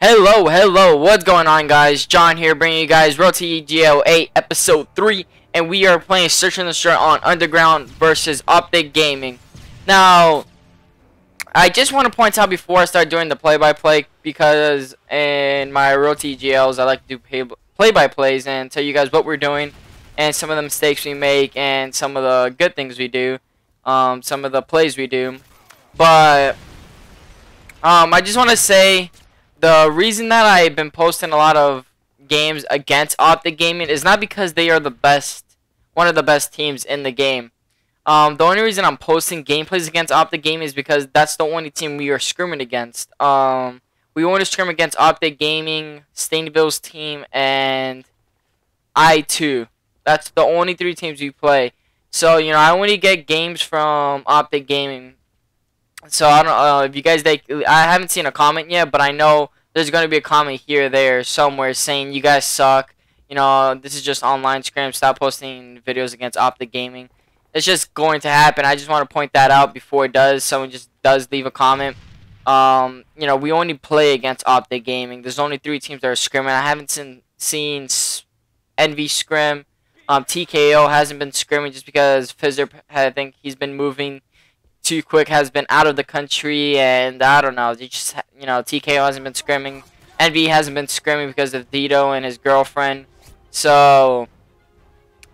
Hello, what's going on, guys? John here, bringing you guys Road to EGL 8 Episode 3, and we are playing Search and Destroy on Underground versus Optic Gaming. Now, I just want to point out before I start doing the play-by-play, because in my Road to EGLs, I like to do play-by-plays and tell you guys what we're doing, and some of the mistakes we make, and some of the good things we do, some of the plays we do. But, I just want to say, the reason that I've been posting a lot of games against Optic Gaming is not because they are the best, one of the best teams in the game. The only reason I'm posting gameplays against Optic Gaming is because that's the only team we are scrimming against. We only scrim against Optic Gaming, Stainville's team, and I2. That's the only three teams we play. So, you know, I only get games from Optic Gaming. So I don't know if you guys, I haven't seen a comment yet, but I know there's going to be a comment here or there somewhere saying you guys suck. You know, this is just online scrim. Stop posting videos against Optic Gaming. It's just going to happen. I just want to point that out before it does. Someone just does leave a comment. You know, we only play against Optic Gaming. There's only three teams that are scrimming. I haven't seen NV scrim. TKO hasn't been scrimming just because Fizzer, I think he's been moving too quick, has been out of the country, and I don't know, just, you know, TKO hasn't been scrimming. NV hasn't been scrimming because of Dito and his girlfriend. So,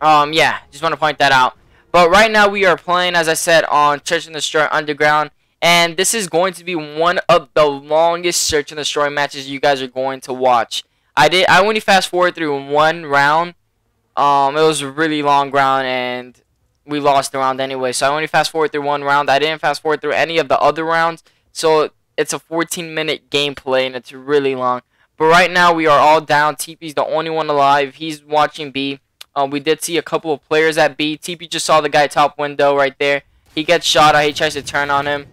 yeah, just want to point that out. But right now we are playing, as I said, on Search and Destroy Underground, and this is going to be one of the longest Search and Destroy matches you guys are going to watch. I only fast forward through one round. It was a really long round, and we lost the round anyway, so I only fast forward through one round. I didn't fast forward through any of the other rounds, so it's a 14-minute gameplay, and it's really long. But right now, we are all down. TP's the only one alive. He's watching B. We did see a couple of players at B. TP just saw the guy top window right there. He gets shot at. He tries to turn on him.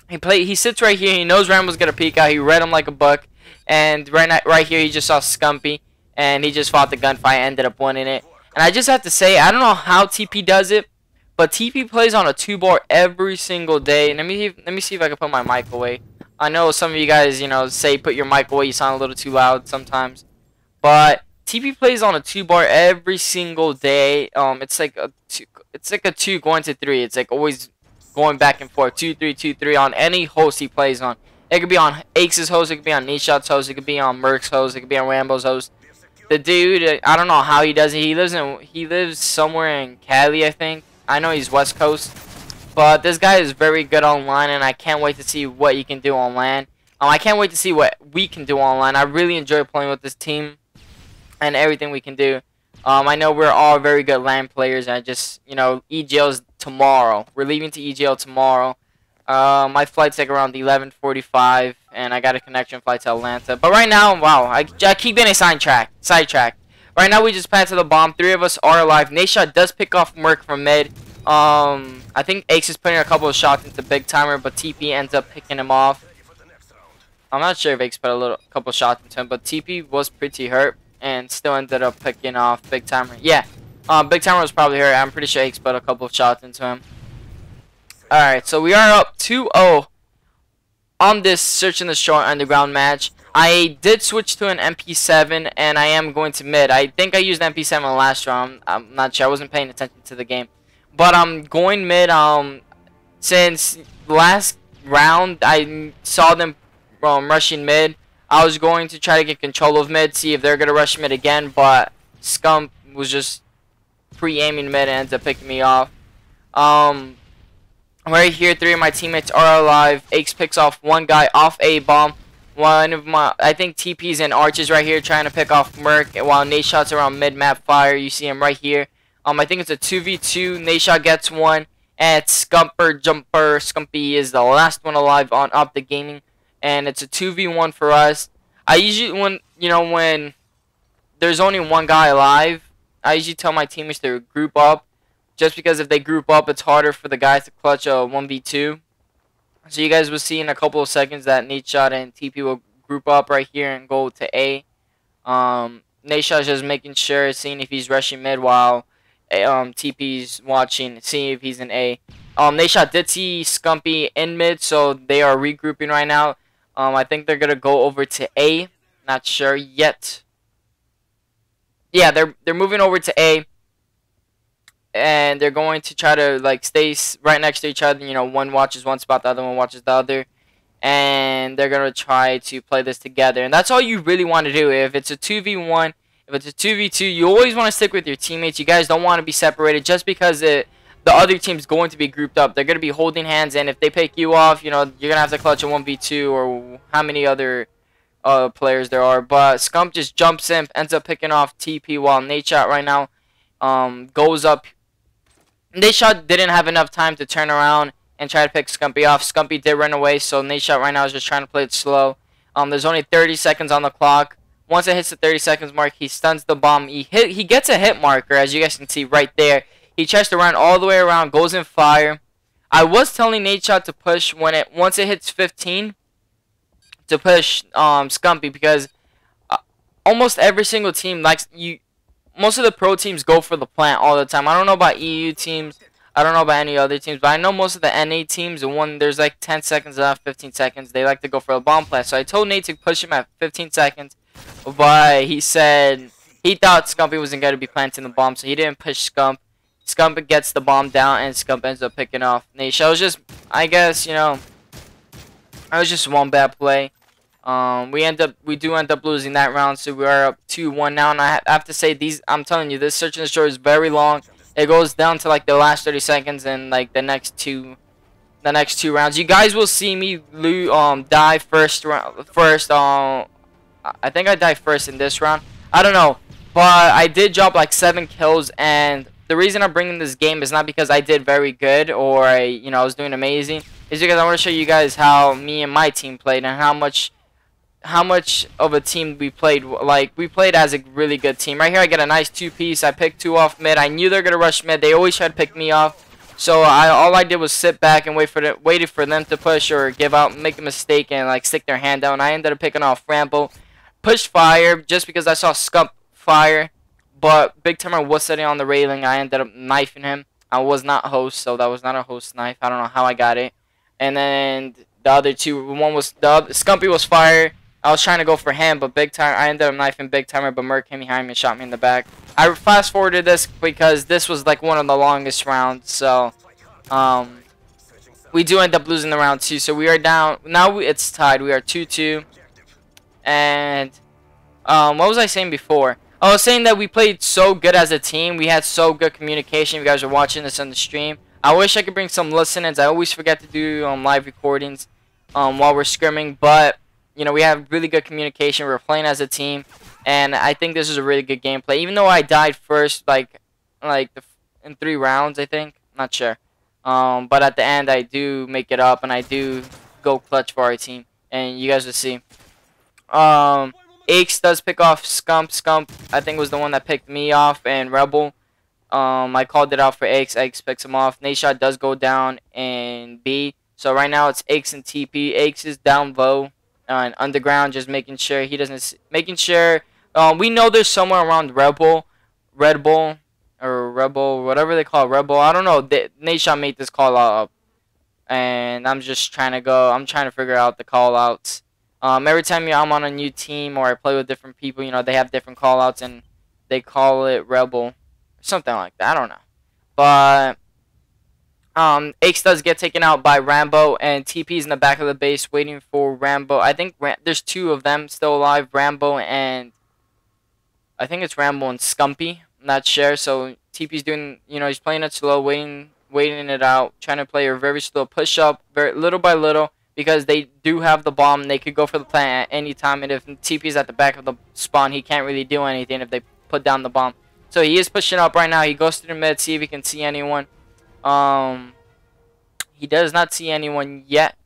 He sits right here. He knows Rambo's going to peek out. He read him like a buck. And right here, he just saw Scumpy, and he just fought the gunfight, ended up winning it. And I just have to say, I don't know how TP does it, but TP plays on a 2-bar every single day. And let me see if I can put my mic away. I know some of you guys, you know, say put your mic away. You sound a little too loud sometimes. But TP plays on a 2-bar every single day. It's like a 2 going to 3. It's like always going back and forth. 2-3, 2-3 on any host he plays on. It could be on Ake's host. It could be on Nishot's host. It could be on Merc's host. It could be on Rambo's host. The dude, I don't know how he does it. He lives somewhere in Cali, I think. I know he's West Coast, but this guy is very good online, and I can't wait to see what he can do online. I can't wait to see what we can do online. I really enjoy playing with this team and everything we can do. I know we're all very good LAN players, and I just, you know, EGL's tomorrow. We're leaving to EGL tomorrow. My flight's like around 11:45, and I got a connection flight to Atlanta. But right now, wow, I keep getting sidetracked. Right now, we just planted the bomb. 3 of us are alive. Nashot does pick off Merc from mid. I think Ace is putting a couple of shots into Big Timer, but TP ends up picking him off. I'm not sure if Ace put a couple shots into him, but TP was pretty hurt and still ended up picking off Big Timer. Yeah, Big Timer was probably hurt. I'm pretty sure Ace put a couple of shots into him. Alright, so we are up 2-0 on this Search and Destroy Underground match. I did switch to an MP7, and I am going to mid. I think I used MP7 last round. I'm not sure. I wasn't paying attention to the game. But I'm going mid. Since last round, I saw them rushing mid. I was going to try to get control of mid, see if they're going to rush mid again, but Scump was just pre-aiming mid and ended up picking me off. Right here, 3 of my teammates are alive. Ace picks off one guy off A-bomb. One of my, I think TP's and Arches right here trying to pick off Merc, while Nashot's around mid-map fire. You see him right here. I think it's a 2v2. Nashot gets one, and it's Scumpy is the last one alive on Optic Gaming, and it's a 2v1 for us. I usually, when there's only one guy alive, I usually tell my teammates to group up, just because if they group up, it's harder for the guys to clutch a 1v2. So you guys will see in a couple of seconds that Nashot and TP will group up right here and go to A. Nashot's just making sure, seeing if he's rushing mid, while TP's watching, seeing if he's in A. Nashot did see Scumpy in mid, so they are regrouping right now. I think they're gonna go over to A. Not sure yet. Yeah, they're moving over to A, and they're going to try to like stay right next to each other. You know, one watches one spot, the other one watches the other, and they're gonna try to play this together. And that's all you really want to do. If it's a 2v1, if it's a 2v2, you always want to stick with your teammates. You guys don't want to be separated just because the other team's going to be grouped up. They're going to be holding hands, and if they pick you off, you know, you're going to have to clutch a 1v2 or how many other players there are. But Scump just jumps in, ends up picking off TP, while Nadeshot right now goes up. Nadeshot didn't have enough time to turn around and try to pick Scumpy off. Scumpy did run away, so Nadeshot right now is just trying to play it slow. There's only 30 seconds on the clock. Once it hits the 30 seconds mark, he stuns the bomb. He gets a hit marker, as you guys can see right there. He tries to run all the way around, goes in fire. I was telling Nadeshot to push once it hits 15 to push Scumpy, because almost every single team likes you. Most of the pro teams go for the plant all the time. I don't know about EU teams. I don't know about any other teams, but I know most of the NA teams, when there's like 10 seconds left, 15 seconds, they like to go for a bomb plant. So I told Nate to push him at 15 seconds, but he said he thought Scumpy wasn't going to be planting the bomb, so he didn't push Scump. Scump gets the bomb down, and Scump ends up picking off Nate. It was just, I guess, you know, it was just one bad play. We do end up losing that round, so we are up 2-1 now. And I have to say, I'm telling you, this search and destroy is very long. It goes down to like the last 30 seconds and like the next two rounds. You guys will see me die first round. I think I died first in this round. I don't know, but I did drop like 7 kills, and the reason I'm bringing this game is not because I did very good or I was doing amazing. It's because I want to show you guys how me and my team played and how much of a team we played. Like, we played as a really good team. Right here I get a nice 2-piece. I picked 2 off mid. I knew they're gonna rush mid. They always try to pick me off, so all I did was sit back and waited for them to push or give out, make a mistake, and like stick their hand down. I ended up picking off Rambo, pushed fire just because I saw Scump fire, but Big Timer was sitting on the railing. I ended up knifing him. I was not host, so that was not a host knife. I don't know how I got it. And then the other two, Scumpy was fire. I was trying to go for him, but I ended up knifing Big Timer, but Merc came behind me and shot me in the back. I fast forwarded this because this was like one of the longest rounds, so we do end up losing the round 2. So we are down now. It's tied. We are 2-2. And what was I saying before? I was saying that we played so good as a team. We had so good communication. You guys are watching this on the stream. I wish I could bring some listen-ins. I always forget to do live recordings while we're scrimming, but we have really good communication. We're playing as a team, and I think this is a really good gameplay. Even though I died first, in 3 rounds, I think. Not sure. But at the end, I do make it up, and I do go clutch for our team, and you guys will see. Aches does pick off Scump. Scump, I think, was the one that picked me off, and Rebel. I called it out for Aches. Aches picks him off. Nadeshot does go down in B. So right now it's Aches and TP. Aches is down low and underground, just making sure he doesn't. We know there's somewhere around Red Bull, or Rebel, whatever they call it, Rebel. I don't know. Nadeshot made this call out up, and I'm just trying to go. I'm trying to figure out the call outs. Every time I'm on a new team or I play with different people, they have different call outs and they call it Rebel. Something like that. I don't know. But Aches does get taken out by Rambo, and TP's in the back of the base waiting for Rambo. I think there's 2 of them still alive. Rambo and I think it's Rambo and Scumpy. I'm not sure. So TP's doing, he's playing it slow, waiting it out, trying to play a very slow push up, little by little, because they do have the bomb. They could go for the plant at any time, and if TP's at the back of the spawn, he can't really do anything if they put down the bomb. So he is pushing up right now. He goes to the mid, see if he can see anyone. He does not see anyone yet.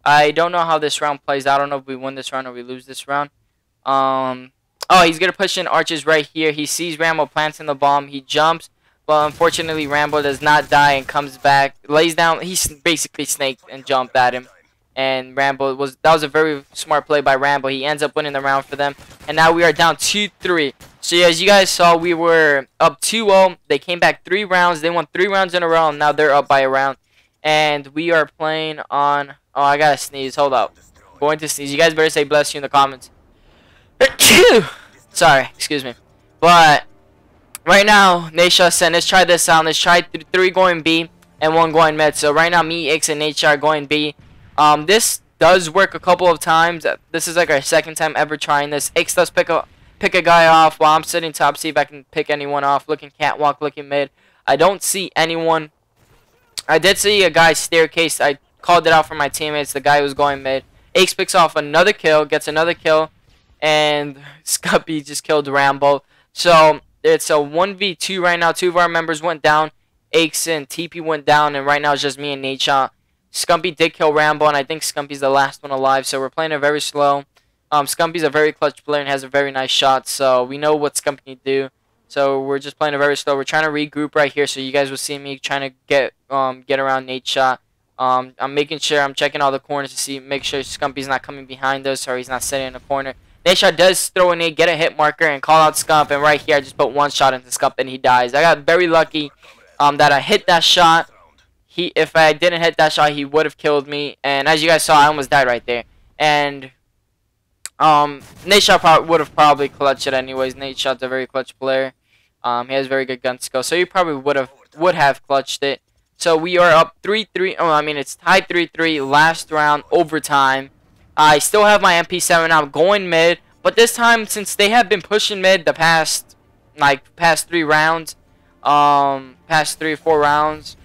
I don't know how this round plays. I don't know if we win this round or we lose this round. Oh, he's going to push in arches right here. He sees Rambo planting the bomb. He jumps, but unfortunately Rambo does not die and comes back. Lays down. He basically snaked and jumped at him. And that was a very smart play by Rambo. He ends up winning the round for them. And now we are down 2-3. So as you guys saw, we were up 2-0. They came back 3 rounds. They won 3 rounds in a row, and now they're up by a round. And we are playing on... Oh, I gotta sneeze. Hold up. going to sneeze. You guys better say bless you in the comments. Sorry, excuse me. But right now, Naisha said, let's try this out. Let's try 3 going B and 1 going mid. So right now, me, X, and Naisha are going B. This does work a couple of times. This is like our 2nd time ever trying this. X does pick a guy off while I'm sitting top. See if I can pick anyone off. Looking catwalk, looking mid. I don't see anyone. I did see a guy staircase. I called it out for my teammates. The guy was going mid. X picks off another kill, gets another kill, and Scuppy just killed Rambo. So it's a 1v2 right now. 2 of our members went down. X and TP went down, and right now it's just me and Nate Shot. Scumpy did kill Rambo, and I think Scumpy's the last one alive, so we're playing it very slow. Scumpy's a very clutch player and has a very nice shot, so we know what Scumpy can do. So we're just playing it very slow. We're trying to regroup right here, so you guys will see me trying to get around Nate's shot. I'm making sure I'm checking all the corners to make sure Scumpy's not coming behind us or he's not sitting in the corner. Nate shot does throw a nade, get a hit marker, and call out Scump. And right here, I just put 1 shot into Scump, and he dies. I got very lucky that I hit that shot. If I didn't hit that shot, he would have killed me. And as you guys saw, I almost died right there. And Nate shot would have probably clutched it anyways. Nate shot's a very clutch player. He has very good gun skill, so he probably would have clutched it. So we are up 3-3. Oh, I mean it's tied 3-3. Last round, overtime. I still have my MP7 out, going mid, but this time since they have been pushing mid the past 3 rounds, past 3 or 4 rounds,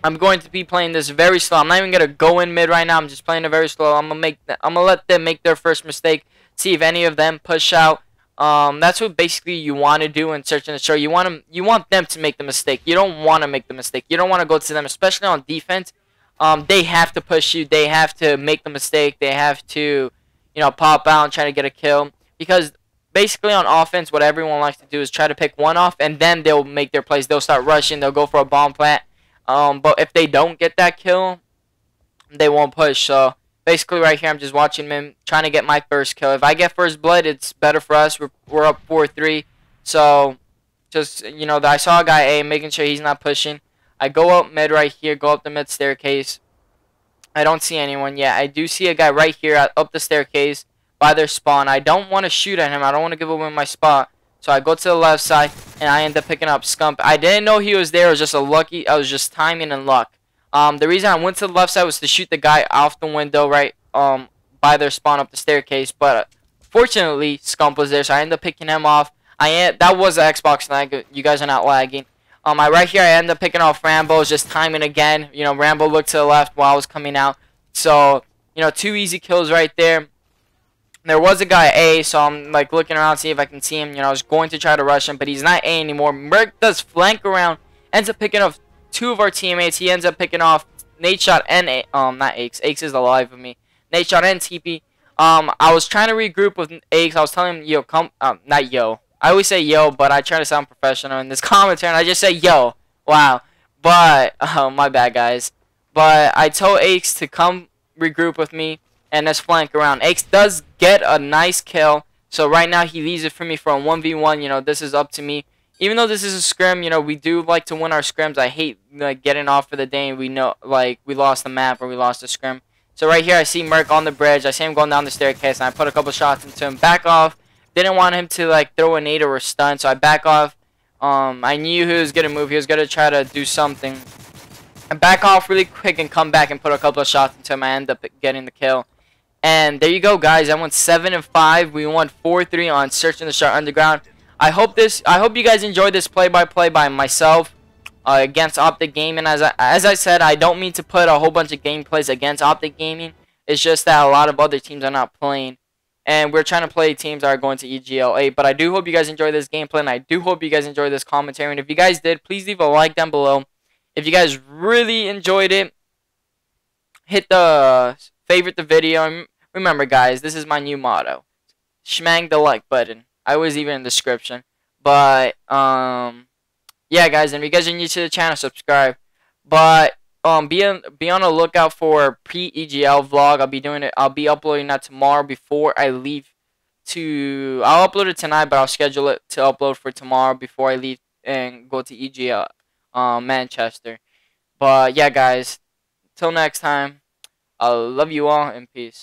I'm going to be playing this very slow. I'm not even gonna go in mid right now. I'm just playing it very slow. I'm gonna let them make their first mistake. See if any of them push out. That's what basically you want to do in Search and Destroy. You want them to make the mistake. You don't want to make the mistake. You don't want to go to them, especially on defense. They have to push you. They have to make the mistake. They have to, pop out and try to get a kill. Because basically on offense, what everyone likes to do is try to pick one off, and then they'll make their plays. They'll start rushing. They'll go for a bomb plant. But if they don't get that kill, they won't push. So basically right here, I'm just watching him, trying to get my first kill. If I get first blood, it's better for us. We're up 4-3. So just, I saw a guy A, making sure he's not pushing. I go up mid right here, go up the mid staircase. I don't see anyone yet. I do see a guy right here up the staircase by their spawn. I don't want to shoot at him. I don't want to give away my spot. So I go to the left side, and I end up picking up Scump. I didn't know he was there. It was just timing and luck. The reason I went to the left side was to shoot the guy off the window right by their spawn up the staircase. But fortunately, Scump was there, so I ended up picking him off. That was an Xbox lag. You guys are not lagging. Right here, I end up picking off Rambo, just timing again. Rambo looked to the left while I was coming out. So, 2 easy kills right there. There was a guy A, so I'm looking around to see if I can see him. I was going to try to rush him, but he's not A anymore. Merc does flank around, ends up picking off 2 of our teammates. He ends up picking off Nate Shot and not Aches. Aches is alive with me. Nate Shot and TP. I was trying to regroup with Aches. I was telling him, yo, come, not yo. I always say yo, but I try to sound professional in this commentary, and I just say yo. Wow. But, my bad, guys. But I told Aches to come regroup with me and let's flank around. Aches does get a nice kill, so right now he leaves it for me for a 1v1. This is up to me. Even though this is a scrim, we do like to win our scrims. I hate getting off for the day and we lost the map or we lost the scrim. So right here I see Merc on the bridge. I see him going down the staircase, and I put a couple shots into him. Back off. Didn't want him to throw a nade or a stun, so I back off. I knew he was gonna move. He was gonna try to do something. I back off really quick and come back and put a couple of shots into him. I end up getting the kill. And there you go, guys. I went 7-5. We won 4-3 on Search and Destroy Underground. I hope you guys enjoyed this play-by-play by myself against Optic Gaming. As I said, I don't mean to put a whole bunch of gameplays against Optic Gaming. It's just that a lot of other teams are not playing, and we're trying to play teams that are going to EGL 8. But I do hope you guys enjoy this gameplay, and I do hope you guys enjoy this commentary. And if you guys did, please leave a like down below. If you guys really enjoyed it, hit the favorite the video. And remember, guys, this is my new motto: SHMANG the like button. I always leave it in the description. But yeah, guys, and if you guys are new to the channel, subscribe. But be on the lookout for pre-EGL vlog. I'll be uploading that tomorrow before I leave I'll upload it tonight, but I'll schedule it to upload for tomorrow before I leave and go to EGL Manchester. But yeah, guys, till next time, I love you all and peace.